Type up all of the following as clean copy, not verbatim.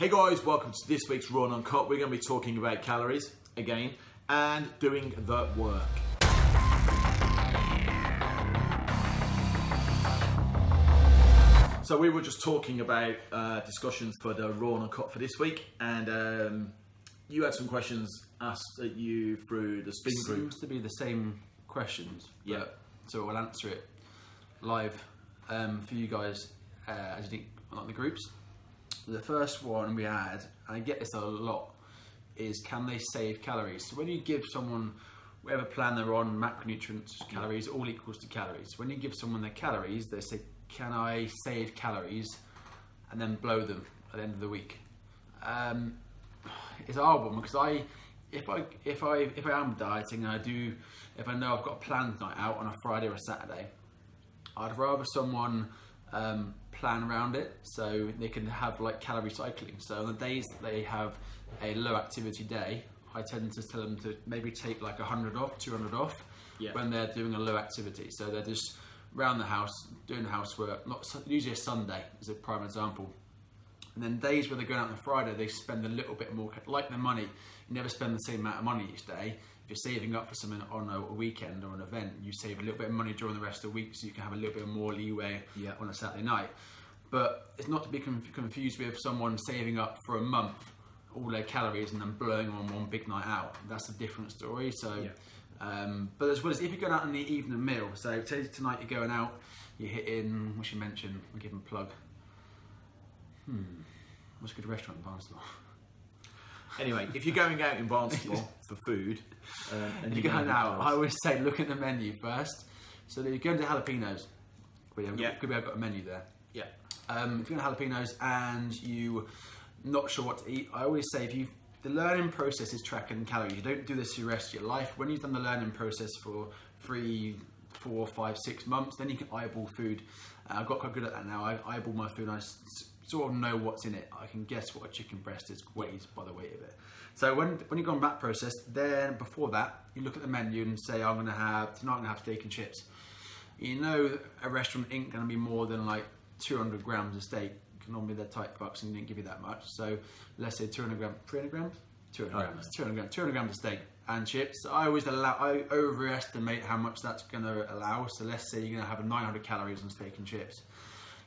Hey guys, welcome to this week's Raw and Uncut. We're going to be talking about calories again and doing the work. So we were just talking about discussions for the Raw and Uncut for this week, and you had some questions asked at you through the speaking group. Seems to be the same questions, yeah. So we'll answer it live for you guys as you think on the groups. The first one we had, and I get this a lot, is can they save calories? So when you give someone whatever plan they're on, macronutrients, calories, all equals to calories. When you give someone their calories, they say, can I save calories and then blow them at the end of the week? It's a hard one because if I am dieting and if I know I've got a planned night out on a Friday or a Saturday, I'd rather someone plan around it so they can have like calorie cycling. So on the days that they have a low activity day, I tend to tell them to maybe take like 100 off, 200 off when they're doing a low activity. So they're just around the house doing the housework. Usually a Sunday is a prime example. And then days where they're going out on a Friday, they spend a little bit more, like their money. You never spend the same amount of money each day. If you're saving up for something on a weekend or an event, you save a little bit of money during the rest of the week so you can have a little bit more leeway on a Saturday night. But it's not to be confused with someone saving up for a month all their calories and then blowing them on one big night out. That's a different story. So, but as well as if you're going out in the evening meal, so tonight you're going out, you're hitting, what should you mention? I'll give them a plug. What's a good restaurant in Barnstaple? Anyway, if you're going out in Barnstaple for food, and you're going out, I always say look at the menu first. So that you're going to jalapenos. We have got a menu there. Yeah. If you're going to jalapenos and you're not sure what to eat, I always say the learning process is tracking calories. You don't do this for the rest of your life. When you've done the learning process for 3, 4, 5, 6 months, then you can eyeball food. I've got quite good at that now. I eyeball my food and I sort of know what's in it. I can guess what a chicken breast is weighed by the weight of it. So when you go on that process, then before that, you look at the menu and say, tonight I'm going to have steak and chips. You know a restaurant ain't going to be more than like 200 grams of steak. Normally they're tight fucks and didn't give you that much. So let's say 200 grams, 300 grams? 200 grams of steak and chips. I overestimate how much that's going to allow. So let's say you're going to have 900 calories on steak and chips.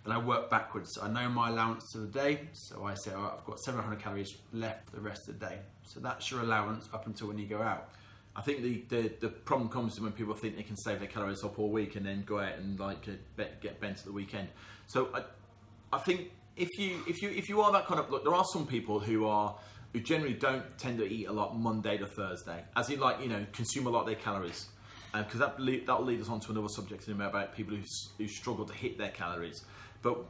Then I work backwards. I know my allowance for the day. So I say, all right, I've got 700 calories left for the rest of the day. So that's your allowance up until when you go out. I think the problem comes when people think they can save their calories up all week and then go out and like get bent at the weekend. So I think if you are that kind of, look, there are some people who generally don't tend to eat a lot Monday to Thursday, as in like, consume a lot of their calories, because that'll lead us on to another subject in a minute about people who struggle to hit their calories. But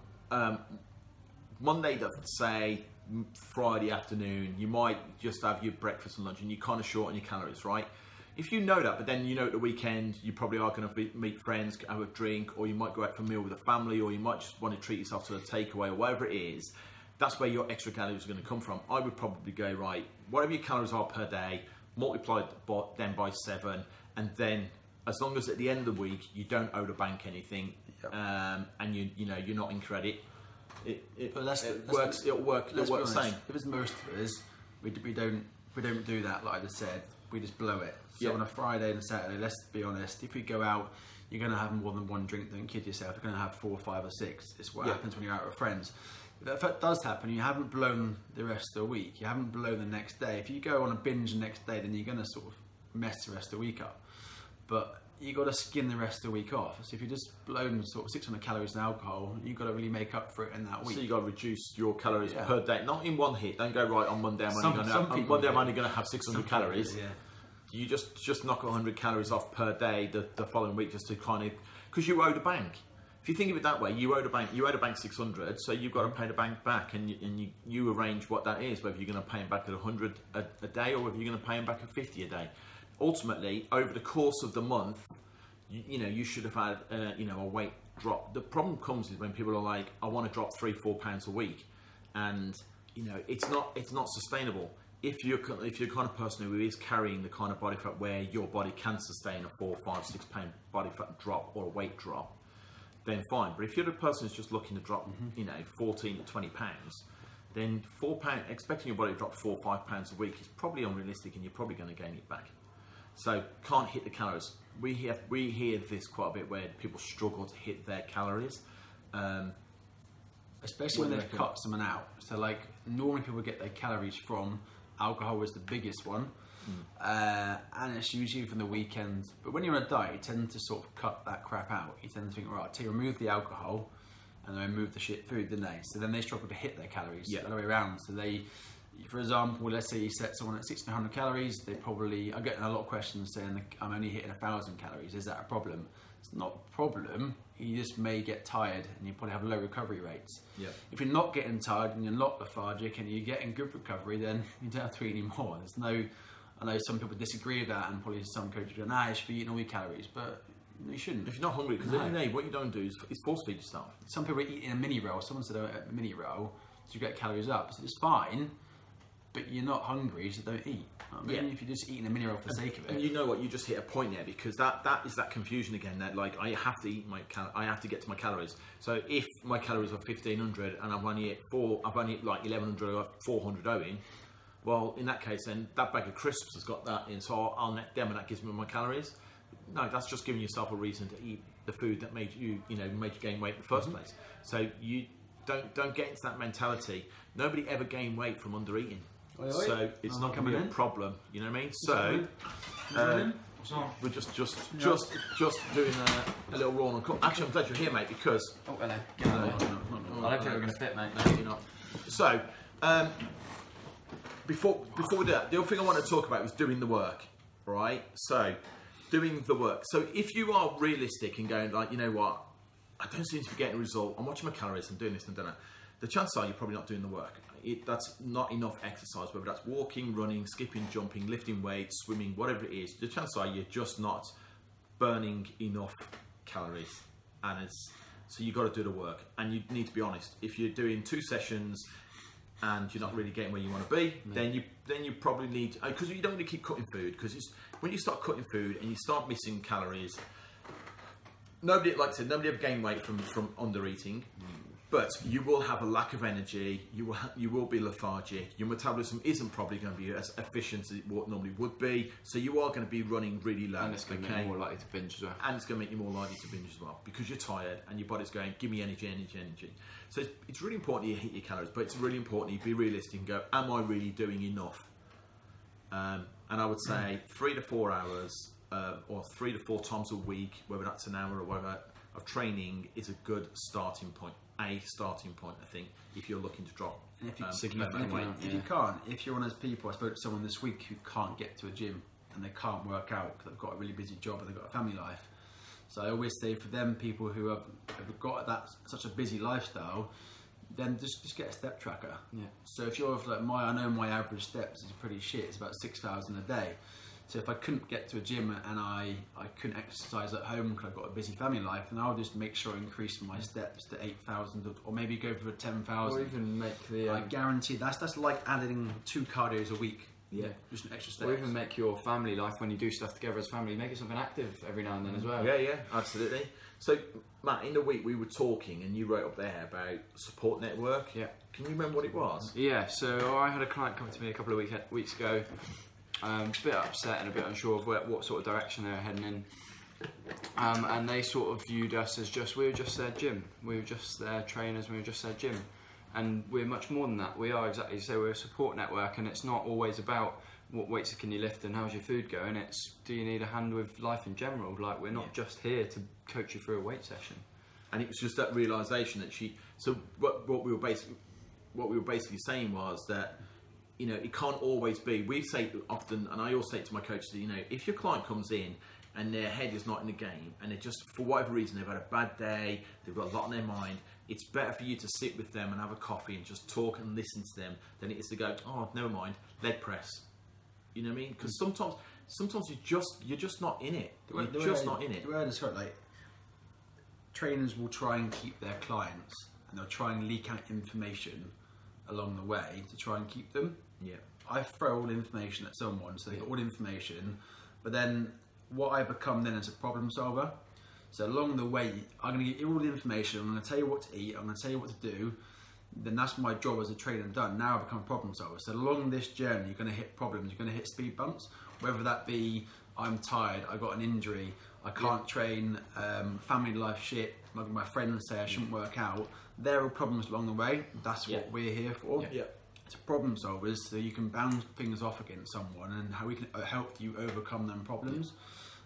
Monday to say Friday afternoon, you might just have your breakfast and lunch and you kind of short on your calories, right? If you know that, but then you know at the weekend you probably are going to meet friends, have a drink, or you might go out for a meal with a family, or you might just want to treat yourself to a takeaway or whatever it is, that's where your extra calories are going to come from. I would probably go, right, whatever your calories are per day, multiply them by 7, and then as long as at the end of the week you don't owe the bank anything, and you're not in credit, it'll work the same. If it's most of us, we don't do that, like I just said. We just blow it. So on a Friday and a Saturday, let's be honest, if we go out, you're going to have more than one drink. Don't kid yourself. You're going to have 4, 5 or 6. It's what happens when you're out with friends. If that does happen, you haven't blown the rest of the week. You haven't blown the next day. If you go on a binge the next day, then you're going to sort of mess the rest of the week up. But you got to skin the rest of the week off. So if you just blown sort of 600 calories in alcohol, you've got to really make up for it in that week. So you got to reduce your calories per day, not in one hit. Don't go right on Monday. I'm only going to have 600 calories. You just knock 100 calories off per day the following week, just to kind of, because you owe the bank. If you think of it that way, you owe the bank 600, so you've got to pay the bank back, and you arrange what that is, whether you're going to pay them back at 100 a day or whether you're going to pay them back at 50 a day. Ultimately, over the course of the month, you should have had a weight drop. The problem comes is when people are like, I want to drop 3-4 pounds a week, and it's not sustainable. If you're the kind of person who is carrying the kind of body fat where your body can sustain a 4, 5, 6 pound body fat drop or a weight drop, then fine. But if you're the person who's just looking to drop, 14 to 20 pounds, then £4, expecting your body to drop 4 or 5 pounds a week is probably unrealistic, and you're probably going to gain it back. So can't hit the calories. We hear this quite a bit where people struggle to hit their calories. Especially when they've cut someone out. So like normally people get their calories from alcohol is the biggest one. And it's usually from the weekend. But when you're on a diet, you tend to sort of cut that crap out. You tend to think, right, to remove the alcohol and then remove the shit food, didn't they? So then they struggle to hit their calories the other way around. So they, for example, let's say you set someone at 1600 calories, they probably, I'm getting a lot of questions saying I'm only hitting 1000 calories. Is that a problem? It's not a problem. You just may get tired and you probably have low recovery rates. Yeah. If you're not getting tired and you're not lethargic and you're getting good recovery, then you don't have to eat anymore. There's no, I know some people disagree with that, and probably some coaches go, nah, you should be eating all your calories, but you shouldn't. If you're not hungry, because at the end of the day, what you don't do is force feed yourself. Some people are eating a mini roll. Someone said a mini roll to get calories up. So it's fine, but you're not hungry, so don't eat. I mean, if you're just eating a mini roll for the sake of it. And you know what? You just hit a point there, because that is that confusion again. That like I have to eat I have to get to my calories. So if my calories are 1500 and I've only like 1100 or 400 owing. Well, in that case, then that bag of crisps has got that in, so I'll net them, and that gives me my calories. No, that's just giving yourself a reason to eat the food that made you gain weight in the first place. So you don't get into that mentality. Nobody ever gained weight from under eating, so it's not going to be a problem. You know what I mean? So we're just doing a little raw and cook. Actually, I'm glad you're here, mate, because hello. I don't think we're going to fit, mate. No, you're not. So. Before we do that, the other thing I want to talk about was doing the work, right? So, doing the work. So, if you are realistic and going like, you know what, I don't seem to be getting a result. I'm watching my calories and doing this and doing that. The chances are you're probably not doing the work. That's not enough exercise, whether that's walking, running, skipping, jumping, lifting weights, swimming, whatever it is. The chances are you're just not burning enough calories, so you've got to do the work. And you need to be honest. If you're doing 2 sessions and you're not really getting where you want to be, then you probably need, because you don't want to keep cutting food, because when you start cutting food and you start missing calories, nobody ever gained weight from under eating, but you will have a lack of energy, you will be lethargic, your metabolism isn't probably going to be as efficient as it normally would be, so you are going to be running really low. And it's going to make you more likely to binge as well. And it's going to make you more likely to binge as well, because you're tired and your body's going, give me energy. So it's really important you hit your calories, but it's really important you be realistic and go, am I really doing enough? And I would say 3 to 4 hours or 3 to 4 times a week, whether that's an hour or whatever, of training is a good starting point. I think, if you're looking to drop significant weight. If you can't, if you're one of those people, I spoke to someone this week who can't get to a gym and they can't work out because they've got a really busy job and they've got a family life. So I always say for them people who have got such a busy lifestyle, then just get a step tracker. Yeah. So if you're like I know my average steps is pretty shit. It's about 6,000 a day. So if I couldn't get to a gym and I couldn't exercise at home because I've got a busy family life, then I'll just make sure I increase my steps to 8,000 or maybe go for 10,000. Or even make the... I guarantee that's like adding 2 cardios a week. Yeah. Just an extra step. Or even make your family life, when you do stuff together as family, make it something active every now and then as well. Yeah, absolutely. So, Matt, in the week we were talking and you wrote up there about support network. Yeah. Can you remember what it was? Yeah, so I had a client come to me a couple of weeks ago, a bit upset and a bit unsure of what sort of direction they were heading in. And they sort of viewed us as we were just their gym. We were just their trainers, we were just their gym. And we're much more than that. We are exactly so. We're a support network, and it's not always about what weights can you lift and how's your food going. It's do you need a hand with life in general. Like we're not just here to coach you through a weight session. And it was just that realization that So what we were basically saying was that it can't always be. We say often, and I always say it to my coaches, if your client comes in and their head is not in the game, and they just for whatever reason they've had a bad day, they've got a lot on their mind. It's better for you to sit with them and have a coffee and just talk and listen to them than it is to go, oh, never mind, leg press. You know what I mean? Because sometimes you're just not in it. You're just not in it. The way I describe it, trainers will try and keep their clients, and they'll try and leak out information along the way to try and keep them. Yeah. I throw all the information at someone, so they get all the information, but then what I become then is a problem solver. So along the way, I'm going to give you all the information, I'm going to tell you what to eat, I'm going to tell you what to do. then that's my job as a trainer done. Now I become a problem solver. So along this journey, you're going to hit problems, you're going to hit speed bumps, whether that be I'm tired, I got an injury, I can't train, family life shit, my friends say I shouldn't work out. There are problems along the way. That's what we're here for. To problem solvers, so you can bounce things off against someone and how we can help you overcome them problems.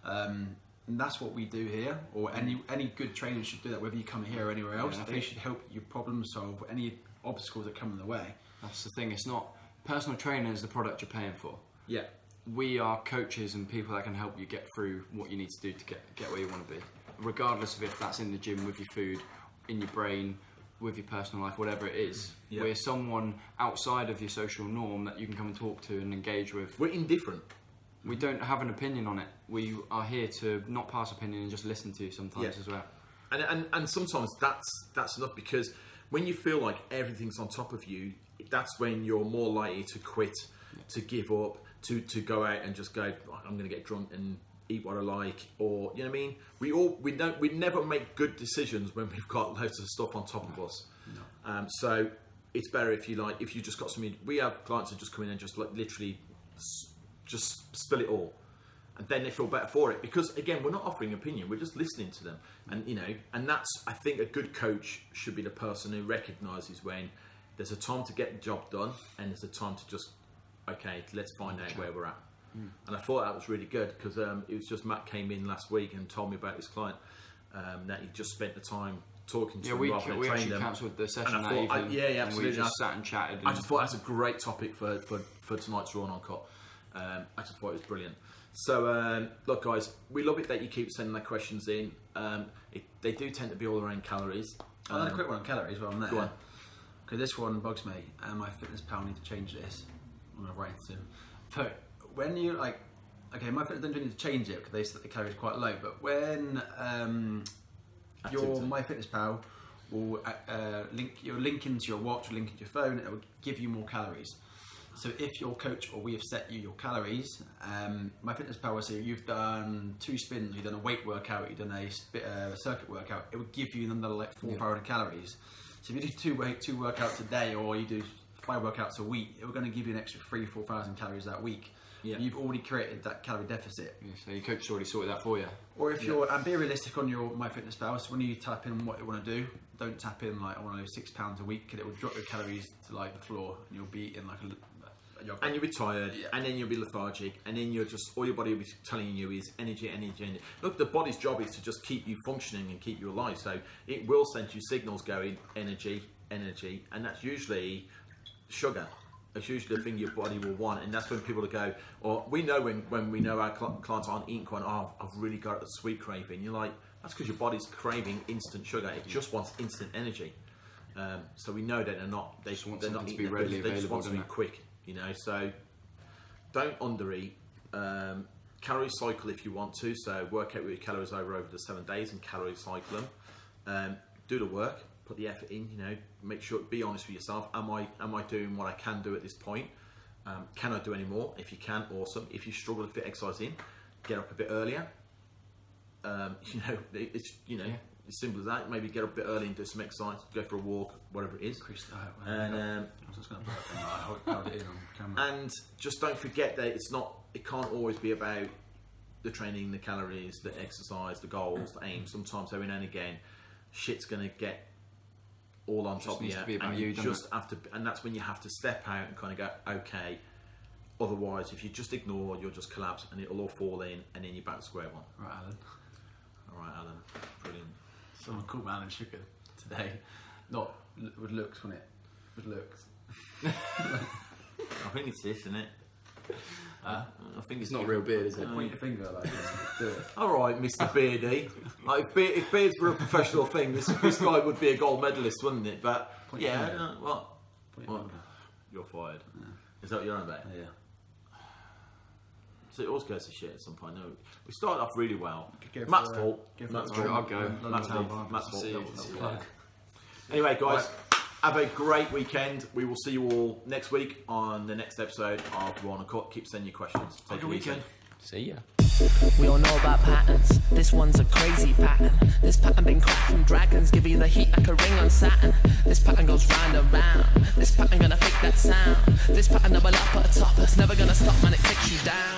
And that's what we do here, or any good trainer should do that, whether you come here or anywhere else. They should help you problem solve any obstacles that come in the way. That's the thing, it's not, personal trainer is the product you're paying for. Yeah. We are coaches and people that can help you get through what you need to do to get where you want to be. Regardless of if that's in the gym, with your food, in your brain, with your personal life, whatever it is. We're someone outside of your social norm that you can come and talk to and engage with. We're indifferent. We don't have an opinion on it. We are here to not pass opinion and just listen to you sometimes as well. And sometimes that's enough, because when you feel like everything's on top of you, that's when you're more likely to quit, to give up, to go out and just go, I'm going to get drunk and eat what I like, or you know what I mean. We never make good decisions when we've got loads of stuff on top of us. So it's better if you just got something. We have clients that just come in and just literally just spill it all, and then they feel better for it, because again, we're not offering opinion, we're just listening to them. And and that's, I think, a good coach should be the person who recognises when there's a time to get the job done and there's a time to just, okay, let's find out where we're at. And I thought that was really good, because it was just Matt came in last week and told me about his client, that he just spent the time talking to them rather than training them. Cancelled the session and I that thought, evening. absolutely. And we just sat and chatted. I just thought that's a great topic for tonight's Raw and Uncut. I just thought it was brilliant. So look, guys, we love it that you keep sending their questions in. They do tend to be all around calories. Another quick one on calories while I'm there. Go on. Okay, this one bugs me, and my fitness pal need to change this. I'm gonna write to him. So when you okay, my fitness don't need to change it because they set the calories quite low. But when your MyFitnessPal will link into your watch, or link into your phone, it will give you more calories. So if your coach or we have set you your calories, MyFitnessPal will say you've done 2 spins, you've done a weight workout, you've done a circuit workout, it will give you another 4,000 calories. So if you do two workouts a day, or you do 5 workouts a week, we're going to give you an extra 3,000-4,000 calories that week. You've already created that calorie deficit. So your coach has already sorted that for you. Or if you're, and be realistic on your MyFitnessPal, so when you type in what you want to do, don't tap in I want to lose 6 pounds a week, because it will drop your calories to the floor, and you'll be in and you'll be tired, and then you'll be lethargic, and then you're just, all your body will be telling you is energy. Look, the body's job is to just keep you functioning and keep you alive, so it will send you signals going energy, and that's usually sugar. That's usually the thing your body will want, and that's when people will go, or we know when we know our clients aren't eating quite, I've really got a sweet craving. You're like, that's because your body's craving instant sugar. It just wants instant energy. So we know that they just want something to be readily available. They just want something quick. So don't undereat. Calorie cycle if you want to. So work out your calories over the 7 days and calorie cycle them. Do the work. Put the effort in. Make sure. Be honest with yourself. Am I doing what I can do at this point? Can I do any more? If you can, awesome. If you struggle to fit exercise in, get up a bit earlier. It's as simple as that. Maybe get up a bit early and do some exercise, go for a walk, whatever it is. And I was just going to hold it in on camera. And just don't forget that it can't always be about the training, the calories, the exercise, the goals, the aim. Sometimes every now and again, shit's going to get all on top of you, and you just have to. And that's when you have to step out and kind of go, okay. Otherwise, if you just ignore, you'll just collapse, and it'll all fall in, and then you're back to square one. Right, Alan. All right, Alan. Brilliant. Someone called me Alan Sugar today. Not with looks, wasn't it? With looks. I think it's this, isn't it? I think it's not a real beard, is it? Point your finger like do it. All right, Mr. Beardy. If beards were a professional thing, this guy would be a gold medalist, wouldn't it? But Point what? You're fired. Yeah. Is that what you're on about? Yeah. So it always goes to shit at some point. No, we started off really well. Matt's fault. I'll go. Matt's fault. Anyway, guys, have a great weekend. We will see you all next week on the next episode of Raw and Uncut. Keep sending your questions. Take a weekend. See ya. We all know about patterns. This one's a crazy pattern. This pattern been cracked from dragons, give you the heat like a ring on Saturn. This pattern goes round and round. This pattern gonna fake that sound. This pattern double up at the top. It's never gonna stop, man. It takes you down.